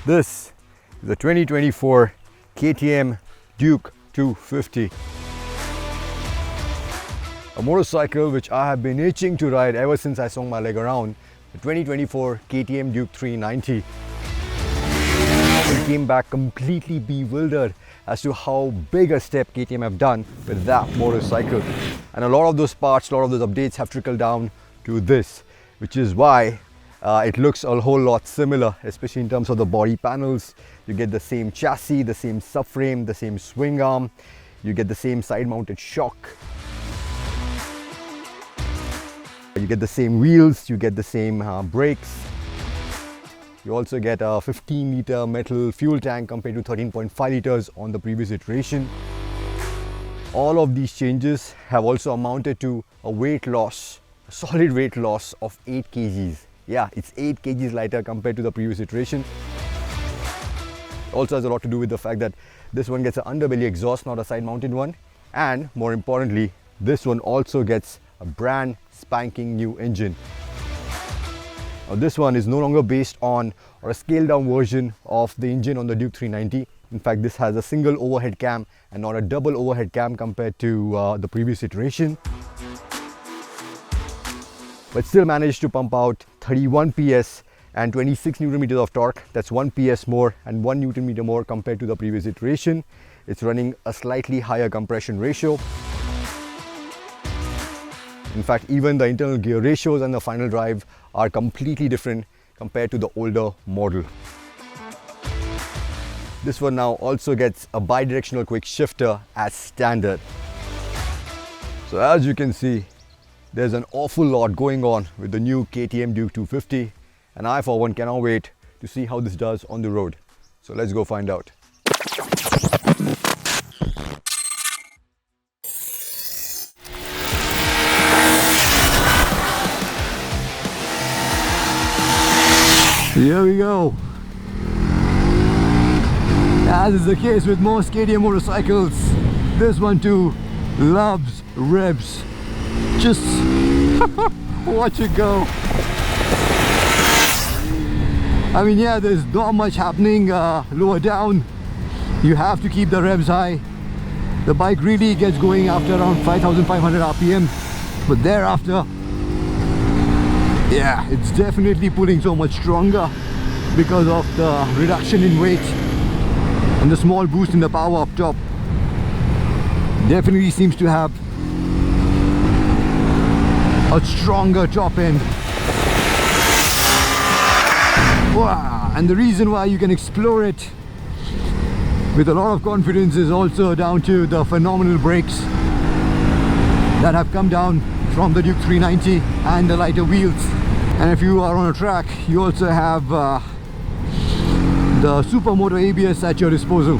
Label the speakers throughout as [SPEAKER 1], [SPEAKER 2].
[SPEAKER 1] This is the 2024 KTM Duke 250. A motorcycle which I have been itching to ride ever since I swung my leg around, the 2024 KTM Duke 390. I came back completely bewildered as to how big a step KTM have done with that motorcycle. And a lot of those parts, a lot of those updates have trickled down to this, which is why it looks a whole lot similar, especially in terms of the body panels. You get the same chassis, the same subframe, the same swing arm. You get the same side-mounted shock. You get the same wheels, you get the same brakes. You also get a 15-liter metal fuel tank compared to 13.5 liters on the previous iteration. All of these changes have also amounted to a weight loss, a solid weight loss of 8 kgs. Yeah, it's 8 kgs lighter compared to the previous iteration. Also has a lot to do with the fact that this one gets an underbelly exhaust, not a side-mounted one. And more importantly, this one also gets a brand spanking new engine. Now, this one is no longer based on or a scaled down version of the engine on the Duke 390. In fact, this has a single overhead cam and not a double overhead cam compared to the previous iteration. But still managed to pump out 31 PS and 26 Newton meters of torque. That's 1 PS more and 1 Newton meter more compared to the previous iteration. It's running a slightly higher compression ratio. In fact, even the internal gear ratios and the final drive are completely different compared to the older model. This one now also gets a bi-directional quick shifter as standard. So as you can see, there's an awful lot going on with the new KTM Duke 250, and I for one cannot wait to see how this does on the road. So let's go find out. Here we go. As is the case with most KTM motorcycles, this one too loves revs. Just watch it go. I mean, yeah, there's not much happening lower down. You have to keep the revs high. The bike really gets going after around 5,500 RPM, but thereafter, yeah, it's definitely pulling so much stronger because of the reduction in weight and the small boost in the power up top. Definitely seems to have a stronger top end. Wow. And the reason why you can explore it with a lot of confidence is also down to the phenomenal brakes that have come down from the Duke 390 and the lighter wheels. And if you are on a track, you also have the Supermoto ABS at your disposal.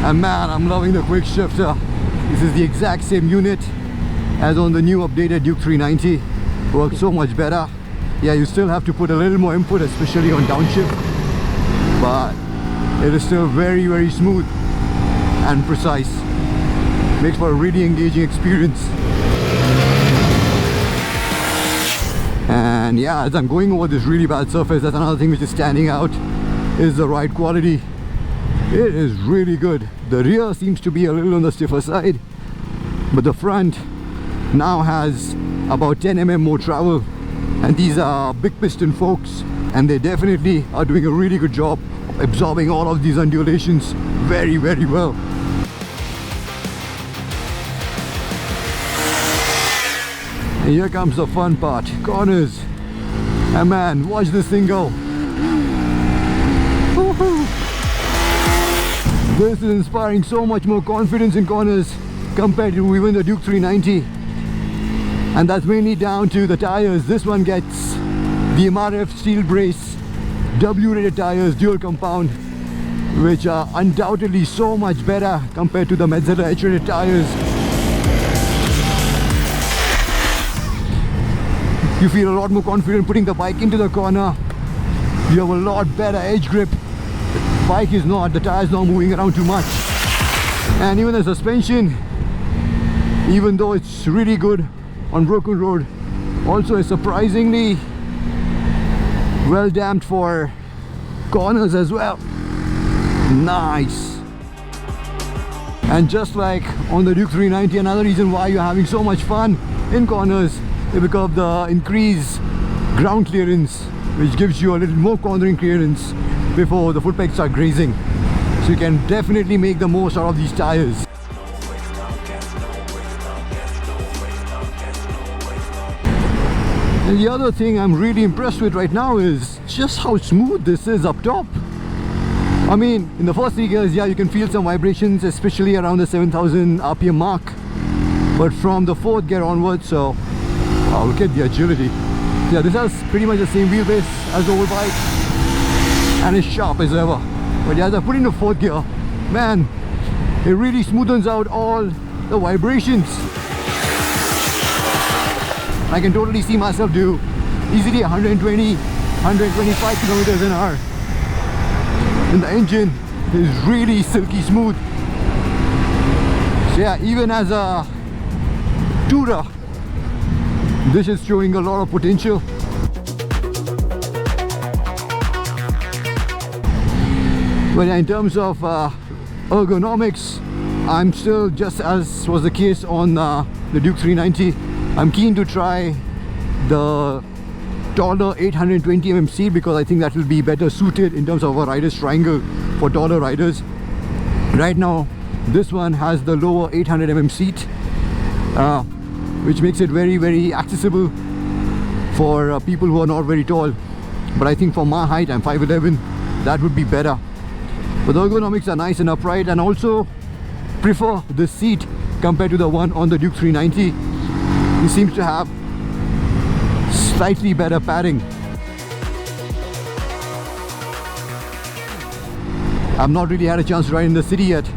[SPEAKER 1] And man, I'm loving the quick shifter. This is the exact same unit as on the new updated Duke 390. Works so much better. Yeah, you still have to put a little more input, especially on downshift, but it is still very, very smooth and precise. Makes for a really engaging experience. And yeah, as I'm going over this really bad surface, that's another thing which is standing out, is the ride quality. It is really good. The rear seems to be a little on the stiffer side, but the front now has about 10 mm more travel, and these are big piston forks, and they definitely are doing a really good job of absorbing all of these undulations very, very well. And here comes the fun part, corners. And man, watch this thing go. This is inspiring so much more confidence in corners compared to even the Duke 390. And that's mainly down to the tires. This one gets the MRF steel brace, W-rated tires, dual compound, which are undoubtedly so much better compared to the Metzeler H-rated tires. You feel a lot more confident putting the bike into the corner. You have a lot better edge grip. Bike is not, the tire is not moving around too much. And even the suspension, even though it's really good on broken road, Also is surprisingly well damped for corners as well. Nice. And just like on the Duke 390, another reason why you're having so much fun in corners is because of the increased ground clearance, which gives you a little more cornering clearance before the foot pegs start grazing. So you can definitely make the most out of these tires. And the other thing I'm really impressed with right now is just how smooth this is up top. I mean, in the first 3 gears, yeah, you can feel some vibrations, especially around the 7,000 RPM mark. But from the 4th gear onwards, so wow, look at the agility. Yeah, this has pretty much the same wheelbase as the old bike, and it's sharp as ever. But yeah, as I put in the 4th gear, man, it really smoothens out all the vibrations. I can totally see myself do easily 120, 125 kilometers an hour. And the engine is really silky smooth. So yeah, even as a tourer, this is showing a lot of potential. But yeah, in terms of ergonomics, I'm still, just as was the case on the Duke 390, I'm keen to try the taller 820mm seat because I think that will be better suited in terms of a rider's triangle for taller riders. Right now, this one has the lower 800mm seat, which makes it very, very accessible for people who are not very tall. But I think for my height, I'm 5'11", that would be better. But the ergonomics are nice and upright, and also prefer this seat compared to the one on the Duke 390. It seems to have slightly better padding. I've not really had a chance to ride in the city yet,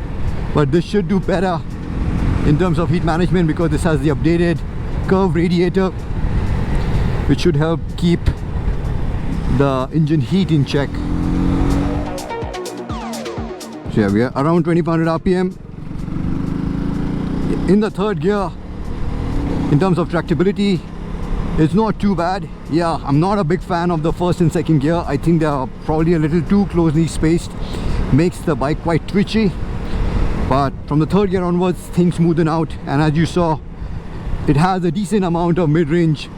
[SPEAKER 1] but this should do better in terms of heat management because this has the updated curved radiator, which should help keep the engine heat in check. So yeah, we are around 2500 RPM. In the 3rd gear, in terms of tractability, it's not too bad. Yeah, I'm not a big fan of the 1st and 2nd gear. I think they are probably a little too closely spaced. Makes the bike quite twitchy. But from the 3rd gear onwards, things smoothen out. And as you saw, it has a decent amount of mid-range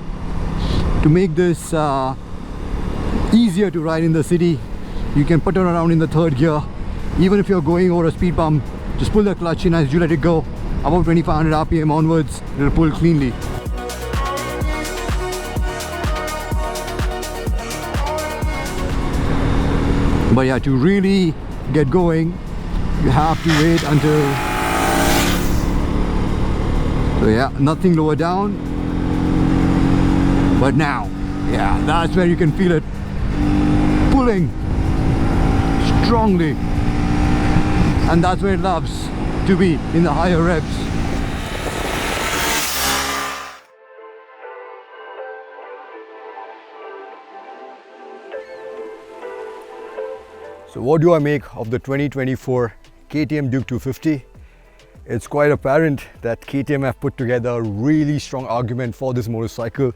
[SPEAKER 1] to make this easier to ride in the city. You can put it around in the 3rd gear. Even if you're going over a speed bump, just pull the clutch in as you let it go. About 2500 RPM onwards, it'll pull cleanly. But yeah, to really get going, you have to wait until... So yeah, nothing lower down. But now, yeah, that's where you can feel it pulling strongly. And that's where it loves to be, in the higher revs. So what do I make of the 2024 KTM Duke 250? It's quite apparent that KTM have put together a really strong argument for this motorcycle.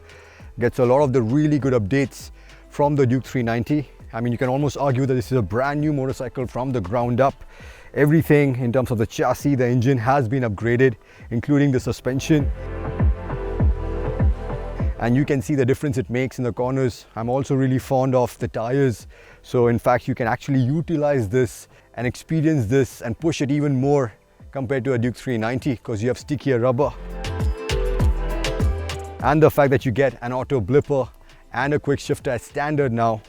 [SPEAKER 1] Gets a lot of the really good updates from the Duke 390. I mean, you can almost argue that this is a brand new motorcycle from the ground up. Everything in terms of the chassis, the engine has been upgraded, including the suspension. And you can see the difference it makes in the corners. I'm also really fond of the tires. So in fact, you can actually utilize this and experience this and push it even more compared to a Duke 390 because you have stickier rubber. And the fact that you get an auto blipper and a quick shifter as standard now,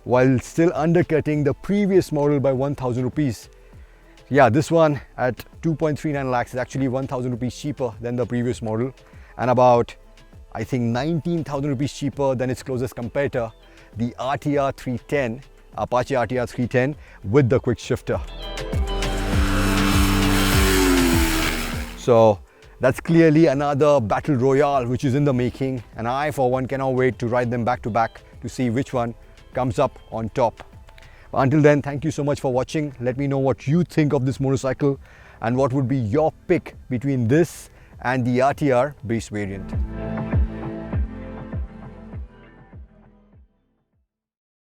[SPEAKER 1] while still undercutting the previous model by 1,000 rupees. Yeah, this one at 2.39 lakhs is actually 1,000 rupees cheaper than the previous model, and about, I think, 19,000 rupees cheaper than its closest competitor, the RTR 310, Apache RTR 310 with the quick shifter. So that's clearly another battle royale which is in the making, and I for one cannot wait to ride them back to back to see which one comes up on top. Until then, thank you so much for watching. Let me know what you think of this motorcycle and what would be your pick between this and the RTR base variant.